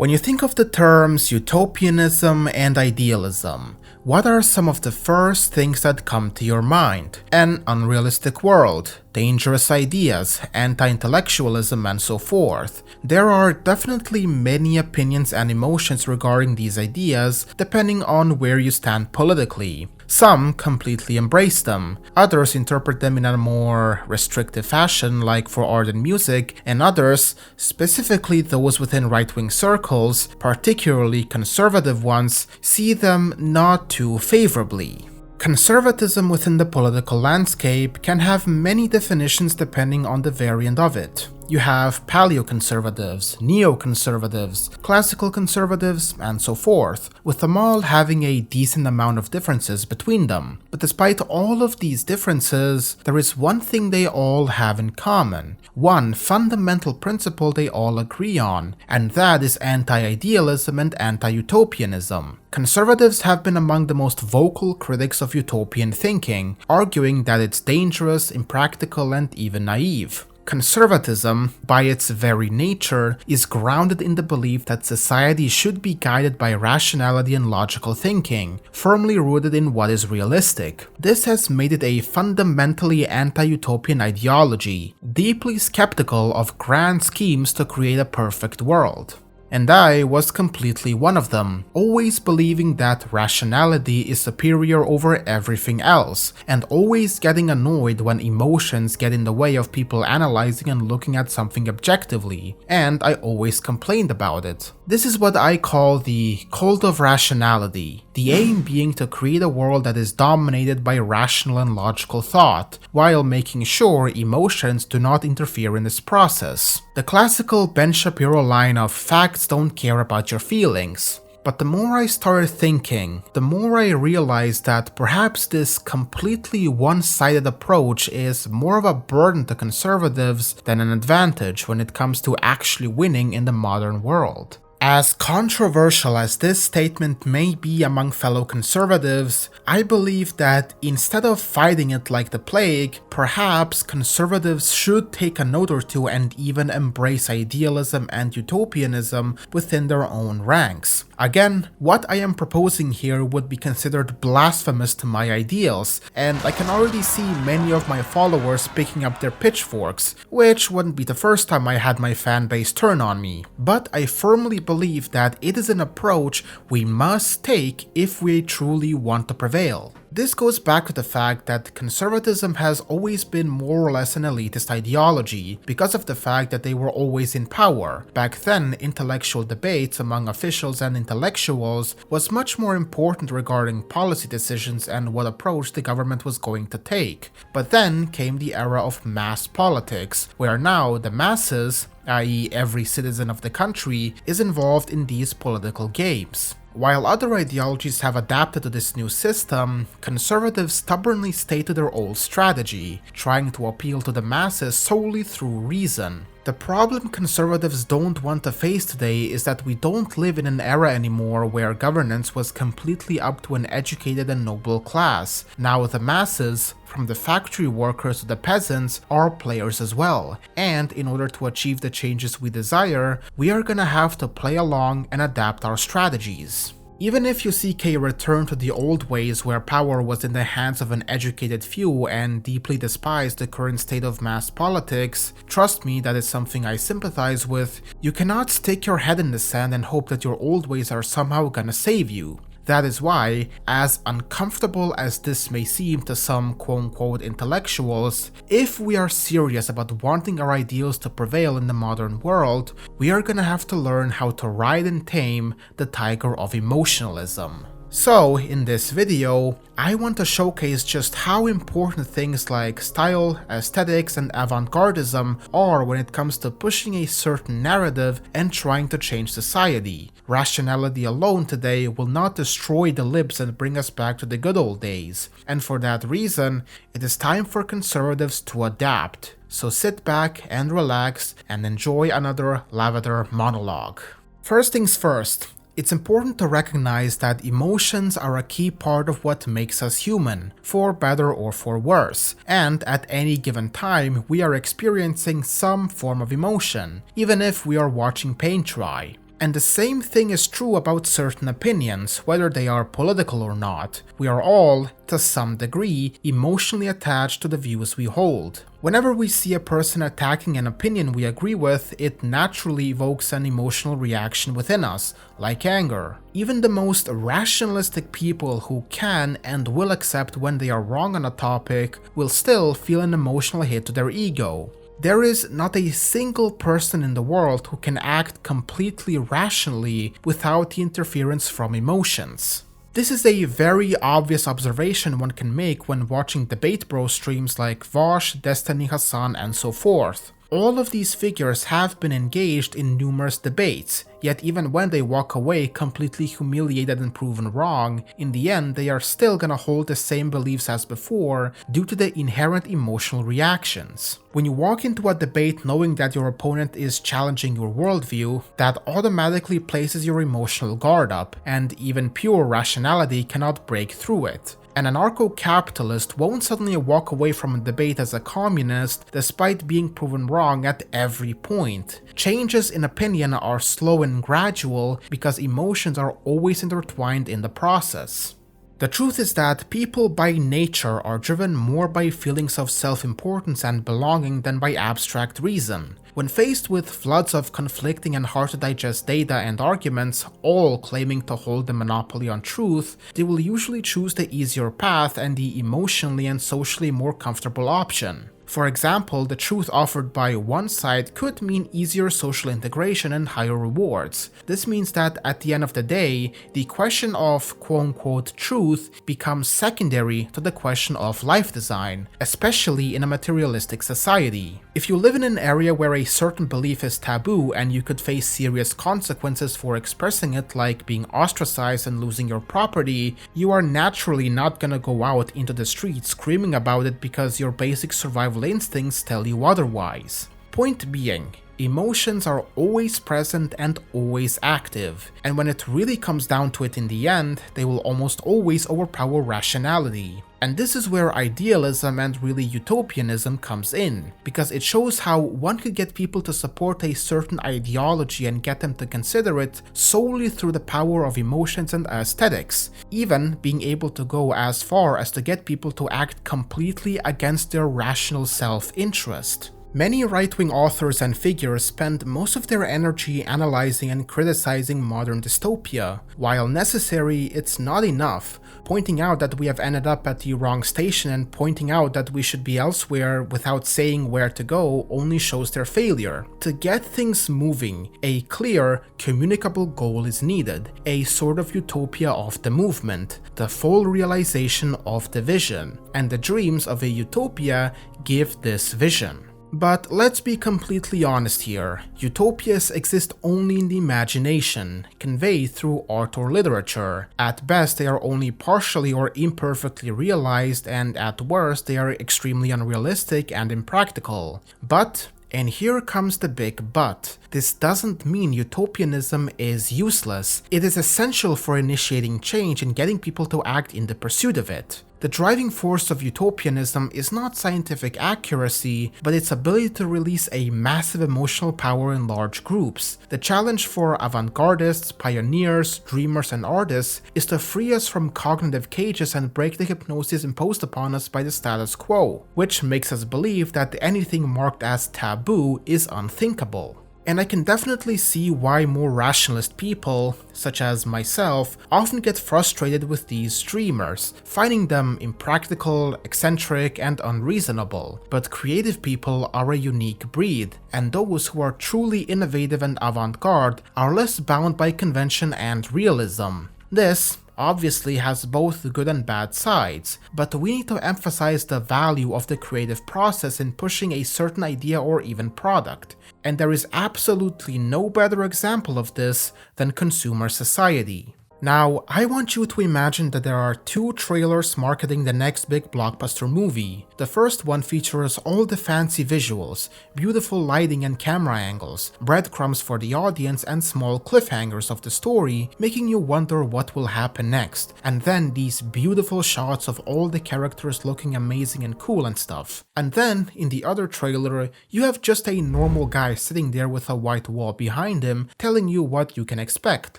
When you think of the terms Utopianism and Idealism, what are some of the first things that come to your mind? An unrealistic world, dangerous ideas, anti-intellectualism, and so forth. There are definitely many opinions and emotions regarding these ideas, depending on where you stand politically. Some completely embrace them, others interpret them in a more restrictive fashion like for art and music, and others, specifically those within right-wing circles, particularly conservative ones, see them not too favorably. Conservatism within the political landscape can have many definitions depending on the variant of it. You have paleoconservatives, neoconservatives, classical conservatives, and so forth, with them all having a decent amount of differences between them. But despite all of these differences, there is one thing they all have in common, one fundamental principle they all agree on, and that is anti-idealism and anti-utopianism. Conservatives have been among the most vocal critics of utopian thinking, arguing that it's dangerous, impractical, and even naive. Conservatism, by its very nature, is grounded in the belief that society should be guided by rationality and logical thinking, firmly rooted in what is realistic. This has made it a fundamentally anti-utopian ideology, deeply skeptical of grand schemes to create a perfect world. And I was completely one of them, always believing that rationality is superior over everything else, and always getting annoyed when emotions get in the way of people analyzing and looking at something objectively, and I always complained about it. This is what I call the cult of rationality, the aim being to create a world that is dominated by rational and logical thought, while making sure emotions do not interfere in this process. The classical Ben Shapiro line of facts don't care about your feelings. But the more I started thinking, the more I realized that perhaps this completely one-sided approach is more of a burden to conservatives than an advantage when it comes to actually winning in the modern world. As controversial as this statement may be among fellow conservatives, I believe that instead of fighting it like the plague, perhaps conservatives should take a note or two and even embrace idealism and utopianism within their own ranks. Again, what I am proposing here would be considered blasphemous to my ideals, and I can already see many of my followers picking up their pitchforks, which wouldn't be the first time I had my fanbase turn on me. But I firmly believe that it is an approach we must take if we truly want to prevail. This goes back to the fact that conservatism has always been more or less an elitist ideology because of the fact that they were always in power. Back then, intellectual debates among officials and intellectuals was much more important regarding policy decisions and what approach the government was going to take. But then came the era of mass politics, where now the masses, i.e. every citizen of the country, is involved in these political games. While other ideologies have adapted to this new system, conservatives stubbornly stay to their old strategy, trying to appeal to the masses solely through reason. The problem conservatives don't want to face today is that we don't live in an era anymore where governance was completely up to an educated and noble class. Now the masses, from the factory workers to the peasants, are players as well, and in order to achieve the changes we desire, we are gonna have to play along and adapt our strategies. Even if you seek a return to the old ways where power was in the hands of an educated few and deeply despise the current state of mass politics, trust me, that is something I sympathize with. You cannot stick your head in the sand and hope that your old ways are somehow gonna save you. That is why, as uncomfortable as this may seem to some quote-unquote intellectuals, if we are serious about wanting our ideals to prevail in the modern world, we are gonna have to learn how to ride and tame the tiger of emotionalism. So, in this video, I want to showcase just how important things like style, aesthetics, and avant-gardism are when it comes to pushing a certain narrative and trying to change society. Rationality alone today will not destroy the libs and bring us back to the good old days, and for that reason, it is time for conservatives to adapt. So sit back and relax and enjoy another Lavader monologue. First things first, it's important to recognize that emotions are a key part of what makes us human, for better or for worse, and at any given time we are experiencing some form of emotion, even if we are watching paint dry. And the same thing is true about certain opinions, whether they are political or not. We are all, to some degree, emotionally attached to the views we hold. Whenever we see a person attacking an opinion we agree with, it naturally evokes an emotional reaction within us, like anger. Even the most rationalistic people who can and will accept when they are wrong on a topic will still feel an emotional hit to their ego. There is not a single person in the world who can act completely rationally without the interference from emotions. This is a very obvious observation one can make when watching debate bro streams like Vosh, Destiny Hassan, and so forth. All of these figures have been engaged in numerous debates, yet even when they walk away completely humiliated and proven wrong, in the end they are still gonna hold the same beliefs as before due to the inherent emotional reactions. When you walk into a debate knowing that your opponent is challenging your worldview, that automatically places your emotional guard up, and even pure rationality cannot break through it. An anarcho-capitalist won't suddenly walk away from a debate as a communist despite being proven wrong at every point. Changes in opinion are slow and gradual because emotions are always intertwined in the process. The truth is that people by nature are driven more by feelings of self-importance and belonging than by abstract reason. When faced with floods of conflicting and hard-to-digest data and arguments, all claiming to hold the monopoly on truth, they will usually choose the easier path and the emotionally and socially more comfortable option. For example, the truth offered by one side could mean easier social integration and higher rewards. This means that at the end of the day, the question of quote-unquote truth becomes secondary to the question of life design, especially in a materialistic society. If you live in an area where a certain belief is taboo and you could face serious consequences for expressing it, like being ostracized and losing your property, you are naturally not gonna go out into the streets screaming about it because your basic survival instincts tell you otherwise. Point being, emotions are always present and always active, and when it really comes down to it in the end, they will almost always overpower rationality. And this is where idealism and really utopianism comes in, because it shows how one could get people to support a certain ideology and get them to consider it solely through the power of emotions and aesthetics, even being able to go as far as to get people to act completely against their rational self-interest. Many right-wing authors and figures spend most of their energy analyzing and criticizing modern dystopia. While necessary, it's not enough. Pointing out that we have ended up at the wrong station and pointing out that we should be elsewhere without saying where to go only shows their failure. To get things moving, a clear, communicable goal is needed, a sort of utopia of the movement, the full realization of the vision, and the dreams of a utopia give this vision. But let's be completely honest here, utopias exist only in the imagination, conveyed through art or literature. At best they are only partially or imperfectly realized, and at worst they are extremely unrealistic and impractical. But, and here comes the big but, this doesn't mean utopianism is useless. It is essential for initiating change and getting people to act in the pursuit of it. The driving force of utopianism is not scientific accuracy, but its ability to release a massive emotional power in large groups. The challenge for avant-gardists, pioneers, dreamers, and artists is to free us from cognitive cages and break the hypnosis imposed upon us by the status quo, which makes us believe that anything marked as taboo is unthinkable. And I can definitely see why more rationalist people, such as myself, often get frustrated with these dreamers, finding them impractical, eccentric, and unreasonable. But creative people are a unique breed, and those who are truly innovative and avant-garde are less bound by convention and realism. This obviously has both good and bad sides, but we need to emphasize the value of the creative process in pushing a certain idea or even product. And there is absolutely no better example of this than consumer society. Now, I want you to imagine that there are two trailers marketing the next big blockbuster movie. The first one features all the fancy visuals, beautiful lighting and camera angles, breadcrumbs for the audience and small cliffhangers of the story, making you wonder what will happen next, and then these beautiful shots of all the characters looking amazing and cool and stuff. And then, in the other trailer, you have just a normal guy sitting there with a white wall behind him telling you what you can expect,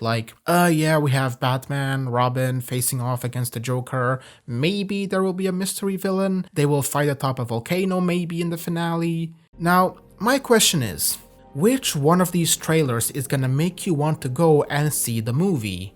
like, yeah, we have Batman, Robin facing off against the Joker, maybe there will be a mystery villain, they will fight atop a volcano maybe in the finale. Now, my question is, which one of these trailers is gonna make you want to go and see the movie?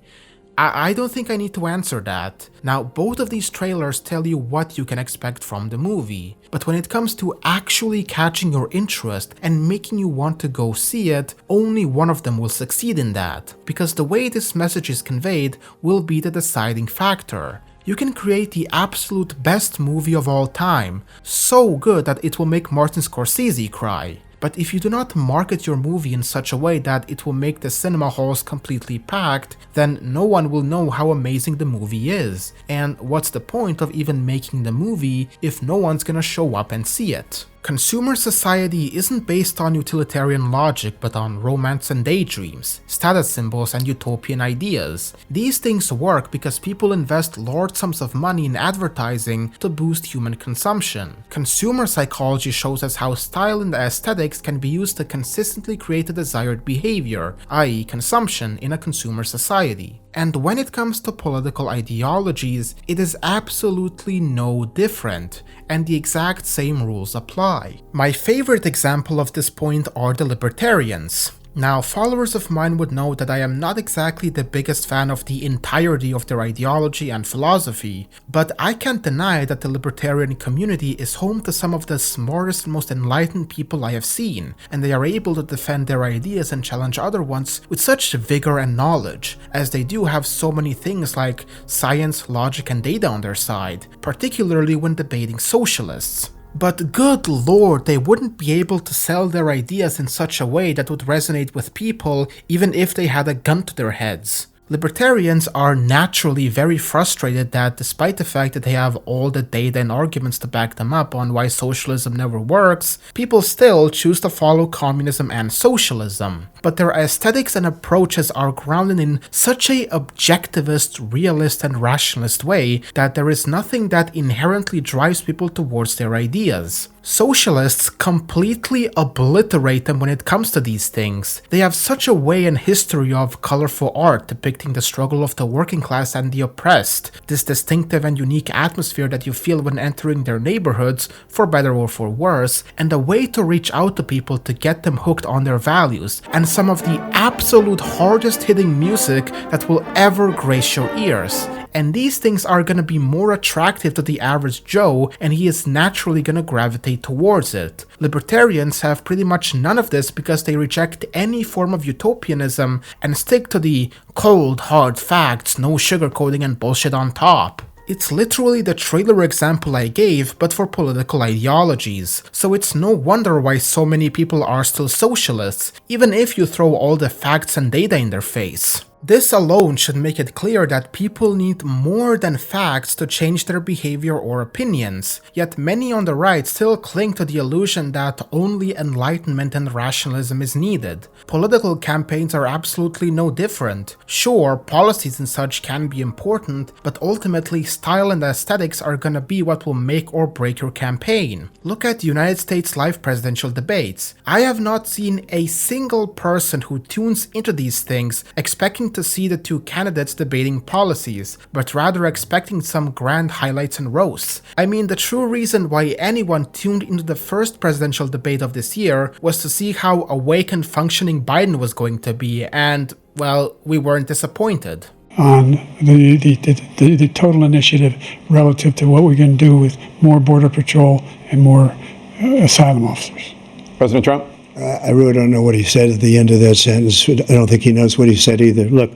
I don't think I need to answer that. Now, both of these trailers tell you what you can expect from the movie, but when it comes to actually catching your interest and making you want to go see it, only one of them will succeed in that, because the way this message is conveyed will be the deciding factor. You can create the absolute best movie of all time, so good that it will make Martin Scorsese cry. But if you do not market your movie in such a way that it will make the cinema halls completely packed, then no one will know how amazing the movie is. And what's the point of even making the movie if no one's gonna show up and see it? Consumer society isn't based on utilitarian logic but on romance and daydreams, status symbols and utopian ideas. These things work because people invest large sums of money in advertising to boost human consumption. Consumer psychology shows us how style and aesthetics can be used to consistently create a desired behavior, i.e. consumption, in a consumer society. And when it comes to political ideologies, it is absolutely no different, and the exact same rules apply. My favorite example of this point are the libertarians. Now, followers of mine would know that I am not exactly the biggest fan of the entirety of their ideology and philosophy, but I can't deny that the libertarian community is home to some of the smartest and most enlightened people I have seen, and they are able to defend their ideas and challenge other ones with such vigor and knowledge, as they do have so many things like science, logic and data on their side, particularly when debating socialists. But good lord, they wouldn't be able to sell their ideas in such a way that would resonate with people even if they had a gun to their heads. Libertarians are naturally very frustrated that despite the fact that they have all the data and arguments to back them up on why socialism never works, people still choose to follow communism and socialism. But their aesthetics and approaches are grounded in such a objectivist, realist and rationalist way that there is nothing that inherently drives people towards their ideas. Socialists completely obliterate them when it comes to these things. They have such a way and history of colorful art depicting the struggle of the working class and the oppressed, this distinctive and unique atmosphere that you feel when entering their neighborhoods, for better or for worse, and a way to reach out to people to get them hooked on their values, and some of the absolute hardest hitting music that will ever grace your ears. And these things are gonna be more attractive to the average Joe, and he is naturally gonna gravitate towards it. Libertarians have pretty much none of this because they reject any form of utopianism and stick to the cold, hard facts, no sugarcoating and bullshit on top. It's literally the trailer example I gave, but for political ideologies, so it's no wonder why so many people are still socialists, even if you throw all the facts and data in their face. This alone should make it clear that people need more than facts to change their behavior or opinions, yet many on the right still cling to the illusion that only enlightenment and rationalism is needed. Political campaigns are absolutely no different. Sure, policies and such can be important, but ultimately style and aesthetics are gonna be what will make or break your campaign. Look at the United States live presidential debates. I have not seen a single person who tunes into these things expecting to see the two candidates debating policies, but rather expecting some grand highlights and roasts. I mean, the true reason why anyone tuned into the first presidential debate of this year was to see how awake and functioning Biden was going to be, and, well, we weren't disappointed. On the total initiative relative to what we're going to do with more border patrol and more asylum officers. President Trump? I really don't know what he said at the end of that sentence. I don't think he knows what he said either. Look,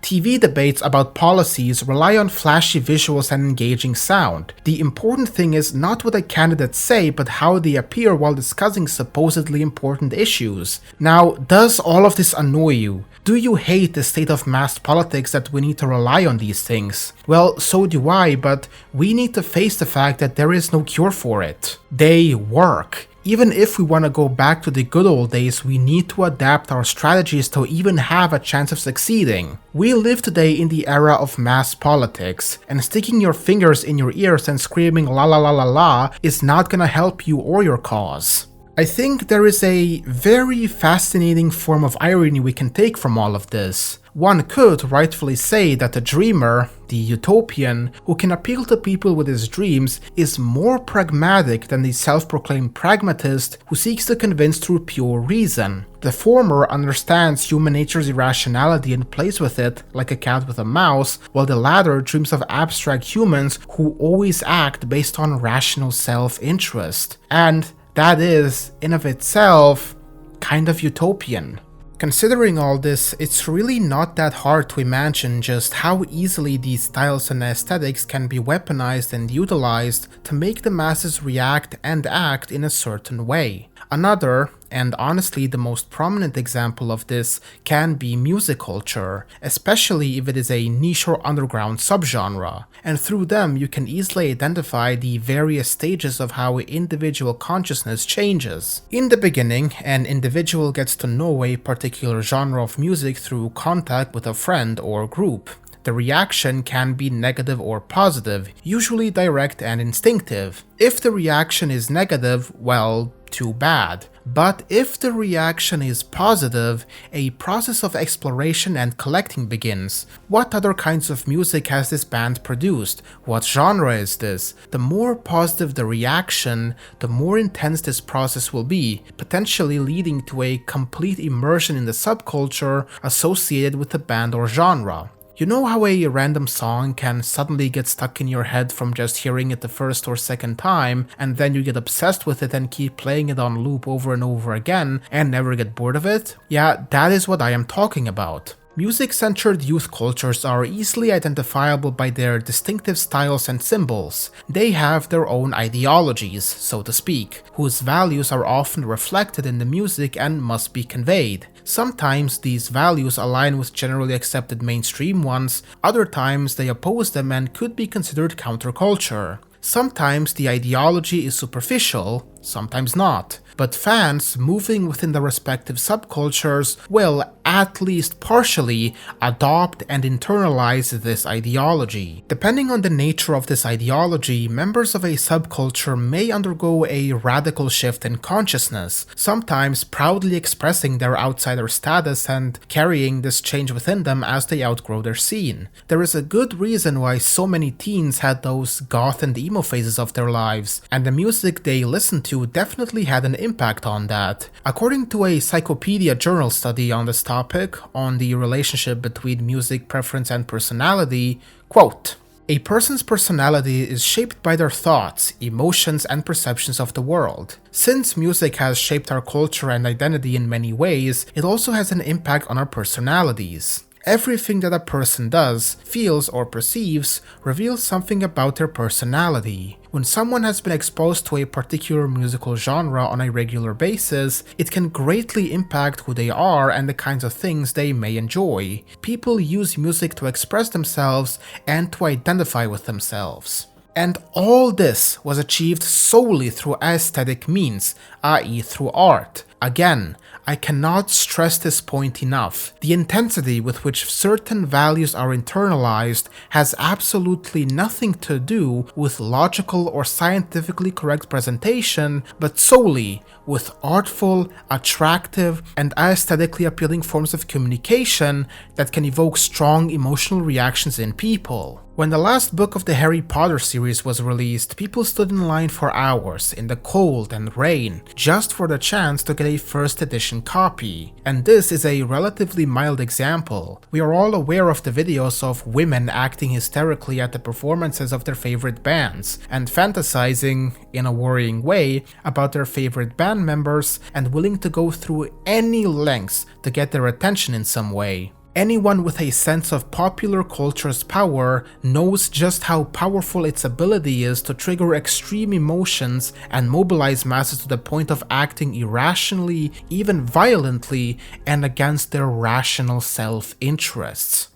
TV debates about policies rely on flashy visuals and engaging sound. The important thing is not what the candidates say, but how they appear while discussing supposedly important issues. Now, does all of this annoy you? Do you hate the state of mass politics that we need to rely on these things? Well, so do I, but we need to face the fact that there is no cure for it. They work. Even if we want to go back to the good old days, we need to adapt our strategies to even have a chance of succeeding. We live today in the era of mass politics, and sticking your fingers in your ears and screaming la la la la la is not gonna help you or your cause. I think there is a very fascinating form of irony we can take from all of this. One could rightfully say that the dreamer, the utopian, who can appeal to people with his dreams, is more pragmatic than the self-proclaimed pragmatist who seeks to convince through pure reason. The former understands human nature's irrationality and plays with it like a cat with a mouse, while the latter dreams of abstract humans who always act based on rational self-interest. And that is, in of itself, kind of utopian. Considering all this, it's really not that hard to imagine just how easily these styles and aesthetics can be weaponized and utilized to make the masses react and act in a certain way. Another, and honestly the most prominent example of this, can be music culture, especially if it is a niche or underground subgenre, and through them you can easily identify the various stages of how individual consciousness changes. In the beginning, an individual gets to know a particular genre of music through contact with a friend or group. The reaction can be negative or positive, usually direct and instinctive. If the reaction is negative, well, too bad. But if the reaction is positive, a process of exploration and collecting begins. What other kinds of music has this band produced? What genre is this? The more positive the reaction, the more intense this process will be, potentially leading to a complete immersion in the subculture associated with the band or genre. You know how a random song can suddenly get stuck in your head from just hearing it the first or second time, and then you get obsessed with it and keep playing it on loop over and over again and never get bored of it? Yeah, that is what I am talking about. Music-centered youth cultures are easily identifiable by their distinctive styles and symbols. They have their own ideologies, so to speak, whose values are often reflected in the music and must be conveyed. Sometimes these values align with generally accepted mainstream ones, other times they oppose them and could be considered counterculture. Sometimes the ideology is superficial, sometimes not, but fans moving within the respective subcultures will, at least partially, adopt and internalize this ideology. Depending on the nature of this ideology, members of a subculture may undergo a radical shift in consciousness, sometimes proudly expressing their outsider status and carrying this change within them as they outgrow their scene. There is a good reason why so many teens had those goth and emo phases of their lives, and the music they listened to definitely had an impact on that. According to a Psychopedia journal study on this topic, on the relationship between music preference and personality, quote, "A person's personality is shaped by their thoughts, emotions, and perceptions of the world. Since music has shaped our culture and identity in many ways, it also has an impact on our personalities. Everything that a person does, feels, or perceives reveals something about their personality. When someone has been exposed to a particular musical genre on a regular basis, it can greatly impact who they are and the kinds of things they may enjoy. People use music to express themselves and to identify with themselves." And all this was achieved solely through aesthetic means, i.e. through art. Again, I cannot stress this point enough. The intensity with which certain values are internalized has absolutely nothing to do with logical or scientifically correct presentation, but solely with artful, attractive, and aesthetically appealing forms of communication that can evoke strong emotional reactions in people. When the last book of the Harry Potter series was released, people stood in line for hours in the cold and rain just for the chance to get a first edition copy. And this is a relatively mild example. We are all aware of the videos of women acting hysterically at the performances of their favorite bands and fantasizing, in a worrying way, about their favorite band members and willing to go through any lengths to get their attention in some way. Anyone with a sense of popular culture's power knows just how powerful its ability is to trigger extreme emotions and mobilize masses to the point of acting irrationally, even violently, and against their rational self-interests.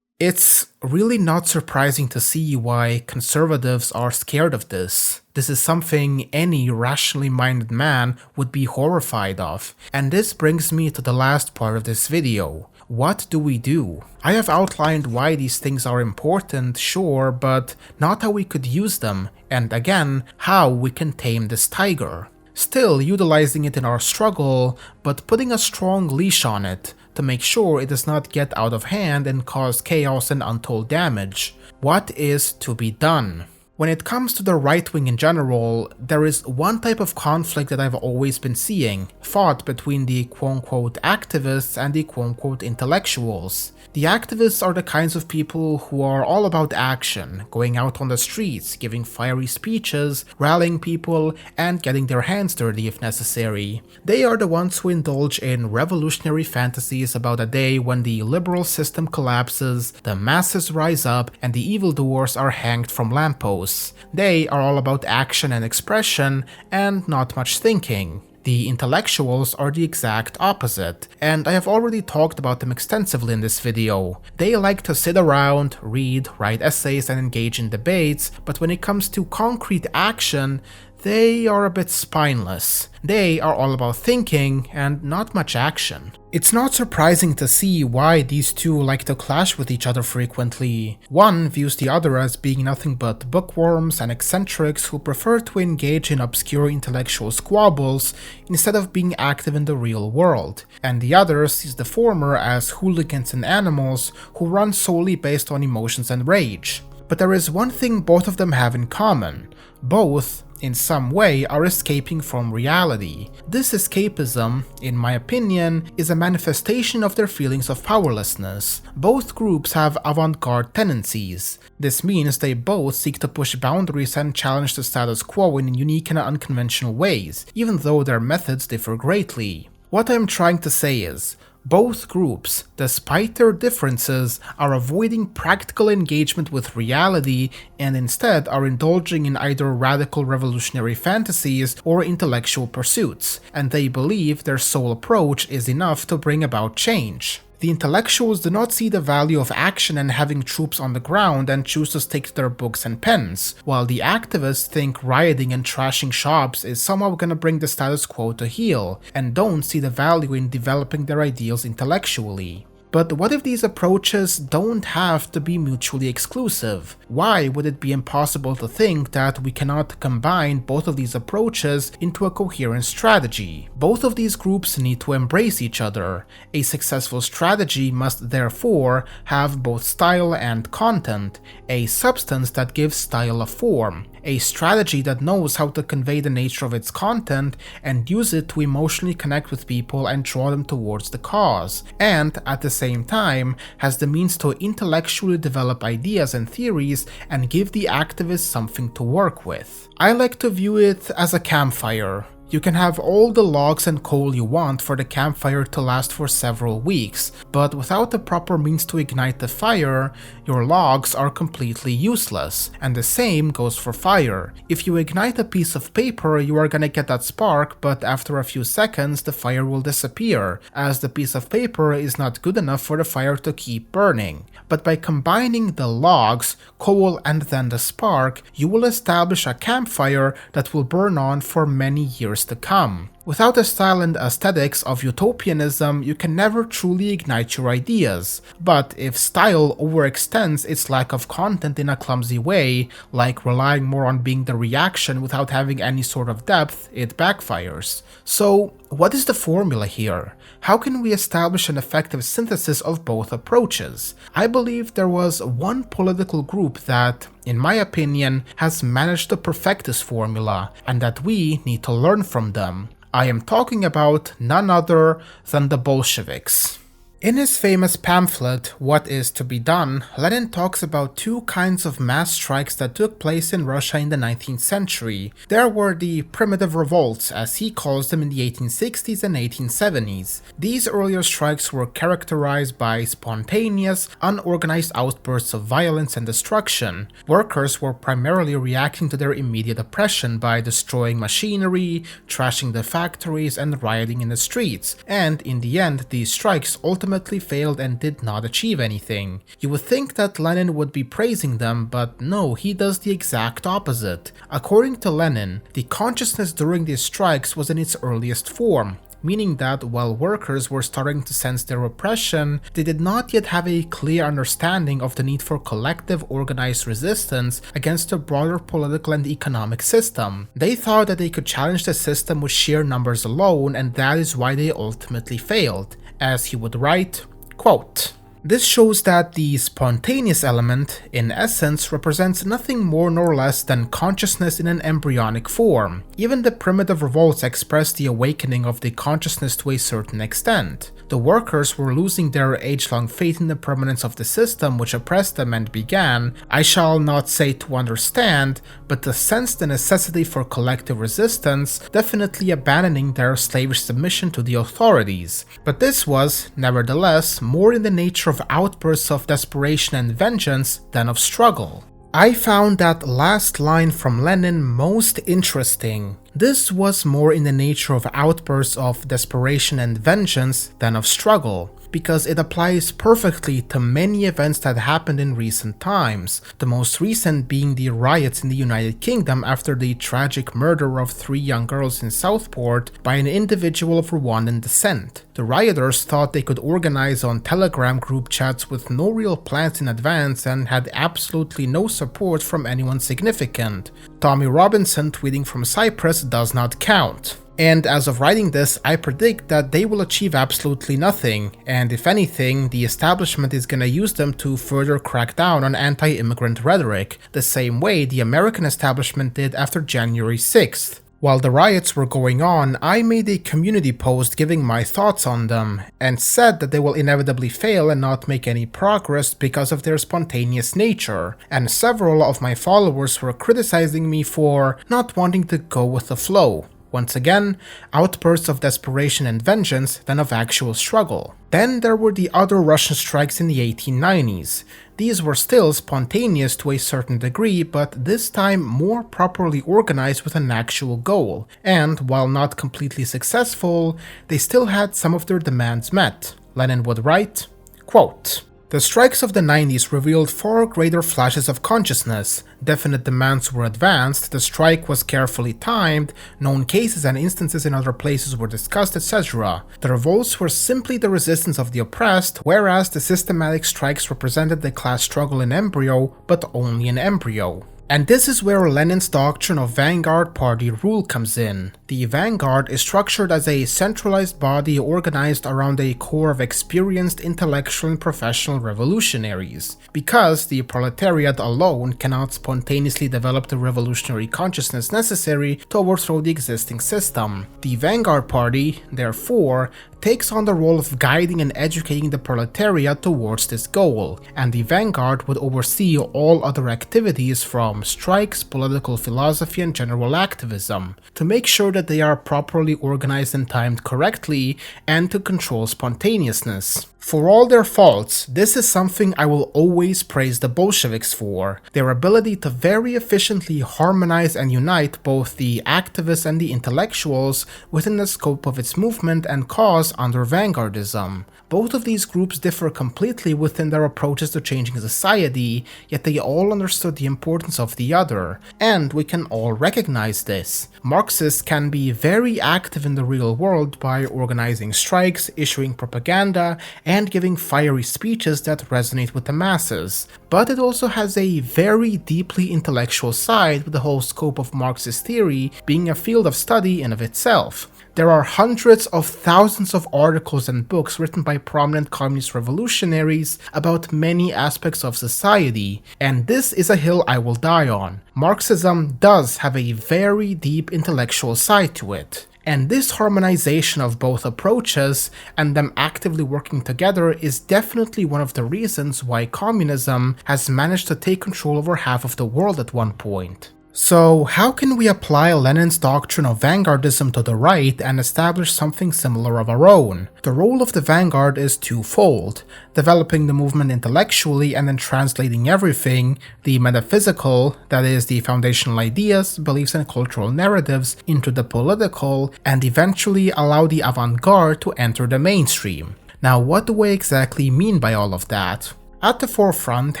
It's really not surprising to see why conservatives are scared of this. This is something any rationally minded man would be horrified of. And this brings me to the last part of this video. What do we do? I have outlined why these things are important, sure, but not how we could use them, and again, how we can tame this tiger. Still utilizing it in our struggle, but putting a strong leash on it to make sure it does not get out of hand and cause chaos and untold damage. What is to be done? When it comes to the right wing in general, there is one type of conflict that I've always been seeing, fought between the quote-unquote activists and the quote-unquote intellectuals. The activists are the kinds of people who are all about action, going out on the streets, giving fiery speeches, rallying people, and getting their hands dirty if necessary. They are the ones who indulge in revolutionary fantasies about a day when the liberal system collapses, the masses rise up, and the evildoers are hanged from lampposts. They are all about action and expression, and not much thinking. The intellectuals are the exact opposite, and I have already talked about them extensively in this video. They like to sit around, read, write essays, and engage in debates, but when it comes to concrete action, they are a bit spineless. They are all about thinking and not much action. It's not surprising to see why these two like to clash with each other frequently. One views the other as being nothing but bookworms and eccentrics who prefer to engage in obscure intellectual squabbles instead of being active in the real world, and the other sees the former as hooligans and animals who run solely based on emotions and rage. But there is one thing both of them have in common. Both, in some way, are escaping from reality. This escapism, in my opinion, is a manifestation of their feelings of powerlessness. Both groups have avant-garde tendencies. This means they both seek to push boundaries and challenge the status quo in unique and unconventional ways, even though their methods differ greatly. What I'm trying to say is, both groups, despite their differences, are avoiding practical engagement with reality and instead are indulging in either radical revolutionary fantasies or intellectual pursuits, and they believe their sole approach is enough to bring about change. The intellectuals do not see the value of action and having troops on the ground and choose to stick to their books and pens, while the activists think rioting and trashing shops is somehow gonna bring the status quo to heel, and don't see the value in developing their ideals intellectually. But what if these approaches don't have to be mutually exclusive? Why would it be impossible to think that we cannot combine both of these approaches into a coherent strategy? Both of these groups need to embrace each other. A successful strategy must therefore have both style and content, a substance that gives style a form, a strategy that knows how to convey the nature of its content and use it to emotionally connect with people and draw them towards the cause, and at the same time has the means to intellectually develop ideas and theories and give the activists something to work with. I like to view it as a campfire. You can have all the logs and coal you want for the campfire to last for several weeks, but without the proper means to ignite the fire, your logs are completely useless, and the same goes for fire. If you ignite a piece of paper, you are gonna get that spark, but after a few seconds the fire will disappear, as the piece of paper is not good enough for the fire to keep burning. But by combining the logs, coal, and then the spark, you will establish a campfire that will burn on for many years to come. Without the style and aesthetics of utopianism, you can never truly ignite your ideas, but if style overextends its lack of content in a clumsy way, like relying more on being the reaction without having any sort of depth, it backfires. So, what is the formula here? How can we establish an effective synthesis of both approaches? I believe there was one political group that, in my opinion, has managed to perfect this formula, and that we need to learn from them. I am talking about none other than the Bolsheviks. In his famous pamphlet, What is to be Done, Lenin talks about two kinds of mass strikes that took place in Russia in the 19th century. There were the primitive revolts, as he calls them, in the 1860s and 1870s. These earlier strikes were characterized by spontaneous, unorganized outbursts of violence and destruction. Workers were primarily reacting to their immediate oppression by destroying machinery, trashing the factories, and rioting in the streets, and in the end, these strikes ultimately failed and did not achieve anything. You would think that Lenin would be praising them, but no, he does the exact opposite. According to Lenin, the consciousness during these strikes was in its earliest form, meaning that while workers were starting to sense their oppression, they did not yet have a clear understanding of the need for collective organized resistance against a broader political and economic system. They thought that they could challenge the system with sheer numbers alone, and that is why they ultimately failed. As he would write, quote, "This shows that the spontaneous element, in essence, represents nothing more nor less than consciousness in an embryonic form. Even the primitive revolts express the awakening of the consciousness to a certain extent. The workers were losing their age-long faith in the permanence of the system which oppressed them and began, I shall not say to understand, but to sense the necessity for collective resistance, definitely abandoning their slavish submission to the authorities. But this was, nevertheless, more in the nature of outbursts of desperation and vengeance than of struggle." I found that last line from Lenin most interesting. This was more in the nature of outbursts of desperation and vengeance than of struggle, because it applies perfectly to many events that happened in recent times, the most recent being the riots in the United Kingdom after the tragic murder of 3 young girls in Southport by an individual of Rwandan descent. The rioters thought they could organize on Telegram group chats with no real plans in advance and had absolutely no support from anyone significant. Tommy Robinson tweeting from Cyprus does not count. And as of writing this, I predict that they will achieve absolutely nothing, and if anything, the establishment is gonna use them to further crack down on anti-immigrant rhetoric, the same way the American establishment did after January 6th. While the riots were going on, I made a community post giving my thoughts on them, and said that they will inevitably fail and not make any progress because of their spontaneous nature, and several of my followers were criticizing me for not wanting to go with the flow. Once again, outbursts of desperation and vengeance than of actual struggle. Then there were the other Russian strikes in the 1890s. These were still spontaneous to a certain degree, but this time more properly organized with an actual goal, and while not completely successful, they still had some of their demands met. Lenin would write, quote, "The strikes of the 90s revealed far greater flashes of consciousness. Definite demands were advanced, the strike was carefully timed, known cases and instances in other places were discussed, etc. The revolts were simply the resistance of the oppressed, whereas the systematic strikes represented the class struggle in embryo, but only in embryo." And this is where Lenin's doctrine of Vanguard party rule comes in. The Vanguard is structured as a centralized body organized around a core of experienced intellectual and professional revolutionaries. Because the proletariat alone cannot spontaneously develop the revolutionary consciousness necessary to overthrow the existing system. The Vanguard party, therefore, takes on the role of guiding and educating the proletariat towards this goal, and the Vanguard would oversee all other activities from strikes, political philosophy, and general activism, to make sure that they are properly organized and timed correctly, and to control spontaneousness. For all their faults, this is something I will always praise the Bolsheviks for, their ability to very efficiently harmonize and unite both the activists and the intellectuals within the scope of its movement and cause under Vanguardism. Both of these groups differ completely within their approaches to changing society, yet they all understood the importance of the other, and we can all recognize this. Marxists can be very active in the real world by organizing strikes, issuing propaganda, and giving fiery speeches that resonate with the masses. But it also has a very deeply intellectual side, with the whole scope of Marxist theory being a field of study in of itself. There are hundreds of thousands of articles and books written by prominent communist revolutionaries about many aspects of society, and this is a hill I will die on. Marxism does have a very deep intellectual side to it. And this harmonization of both approaches and them actively working together is definitely one of the reasons why communism has managed to take control over half of the world at one point. So, how can we apply Lenin's doctrine of Vanguardism to the right and establish something similar of our own? The role of the vanguard is twofold: developing the movement intellectually and then translating everything, the metaphysical, that is, the foundational ideas, beliefs, and cultural narratives, into the political, and eventually allow the avant-garde to enter the mainstream. Now, what do I exactly mean by all of that? At the forefront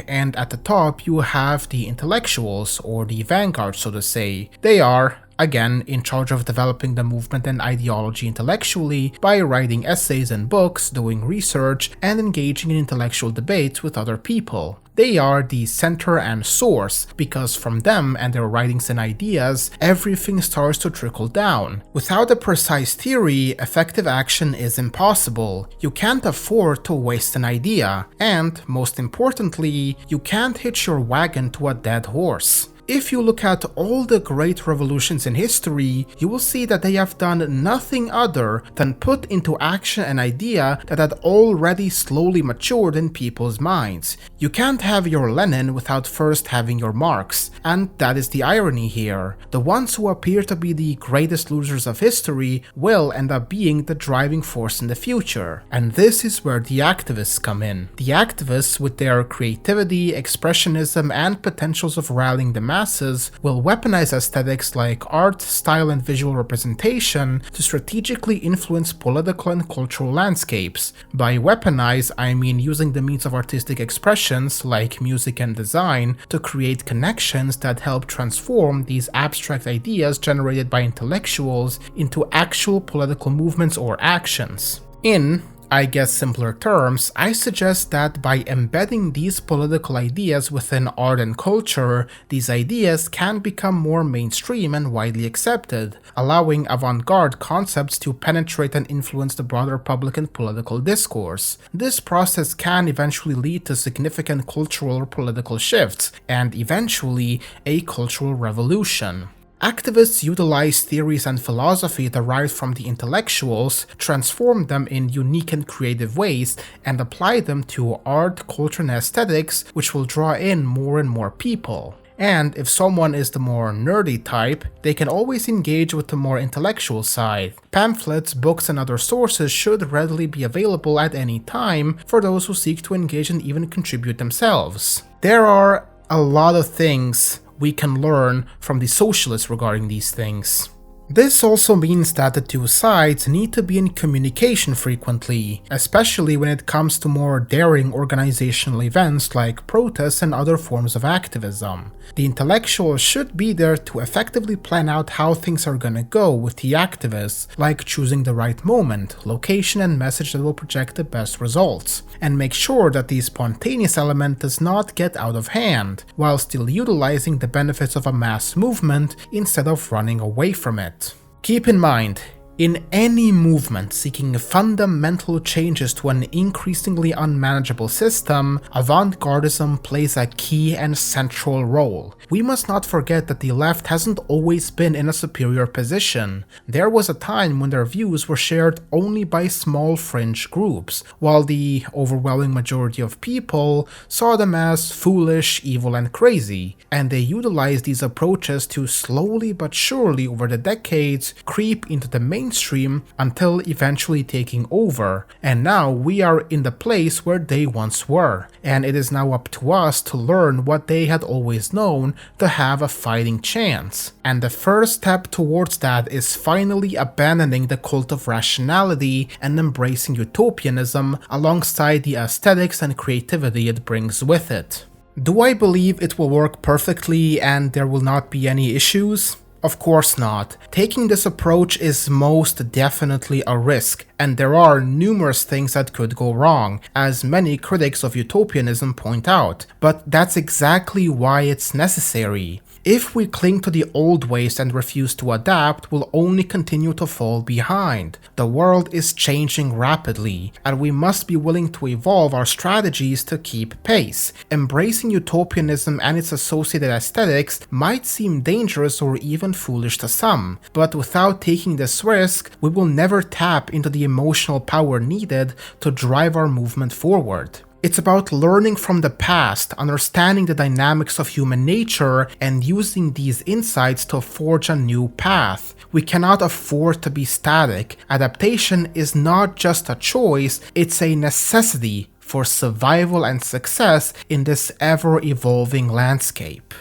and at the top you have the intellectuals, or the vanguard so to say. They are, again, in charge of developing the movement and ideology intellectually by writing essays and books, doing research, and engaging in intellectual debates with other people. They are the center and source, because from them and their writings and ideas, everything starts to trickle down. Without a precise theory, effective action is impossible. You can't afford to waste an idea, and, most importantly, you can't hitch your wagon to a dead horse. If you look at all the great revolutions in history, you will see that they have done nothing other than put into action an idea that had already slowly matured in people's minds. You can't have your Lenin without first having your Marx, and that is the irony here. The ones who appear to be the greatest losers of history will end up being the driving force in the future. And this is where the activists come in. The activists, with their creativity, expressionism, and potentials of rallying the masses, will weaponize aesthetics like art, style, and visual representation to strategically influence political and cultural landscapes. By weaponize, I mean using the means of artistic expressions, like music and design, to create connections that help transform these abstract ideas generated by intellectuals into actual political movements or actions. In, I guess, simpler terms, I suggest that by embedding these political ideas within art and culture, these ideas can become more mainstream and widely accepted, allowing avant-garde concepts to penetrate and influence the broader public and political discourse. This process can eventually lead to significant cultural or political shifts, and eventually a cultural revolution. Activists utilize theories and philosophy derived from the intellectuals, transform them in unique and creative ways, and apply them to art, culture, and aesthetics, which will draw in more and more people. And if someone is the more nerdy type, they can always engage with the more intellectual side. Pamphlets, books, and other sources should readily be available at any time for those who seek to engage and even contribute themselves. There are a lot of things we can learn from the socialists regarding these things. This also means that the two sides need to be in communication frequently, especially when it comes to more daring organizational events like protests and other forms of activism. The intellectuals should be there to effectively plan out how things are gonna go with the activists, like choosing the right moment, location, and message that will project the best results, and make sure that the spontaneous element does not get out of hand, while still utilizing the benefits of a mass movement instead of running away from it. Keep in mind, in any movement seeking fundamental changes to an increasingly unmanageable system, avant-gardism plays a key and central role. We must not forget that the left hasn't always been in a superior position. There was a time when their views were shared only by small fringe groups, while the overwhelming majority of people saw them as foolish, evil, and crazy, and they utilized these approaches to slowly but surely over the decades creep into the mainstream until eventually taking over, and now we are in the place where they once were, and it is now up to us to learn what they had always known to have a fighting chance. And the first step towards that is finally abandoning the cult of rationality and embracing utopianism alongside the aesthetics and creativity it brings with it. Do I believe it will work perfectly and there will not be any issues? Of course not. Taking this approach is most definitely a risk, and there are numerous things that could go wrong, as many critics of utopianism point out, but that's exactly why it's necessary. If we cling to the old ways and refuse to adapt, we'll only continue to fall behind. The world is changing rapidly, and we must be willing to evolve our strategies to keep pace. Embracing utopianism and its associated aesthetics might seem dangerous or even foolish to some, but without taking this risk, we will never tap into the emotional power needed to drive our movement forward. It's about learning from the past, understanding the dynamics of human nature, and using these insights to forge a new path. We cannot afford to be static. Adaptation is not just a choice, it's a necessity for survival and success in this ever-evolving landscape.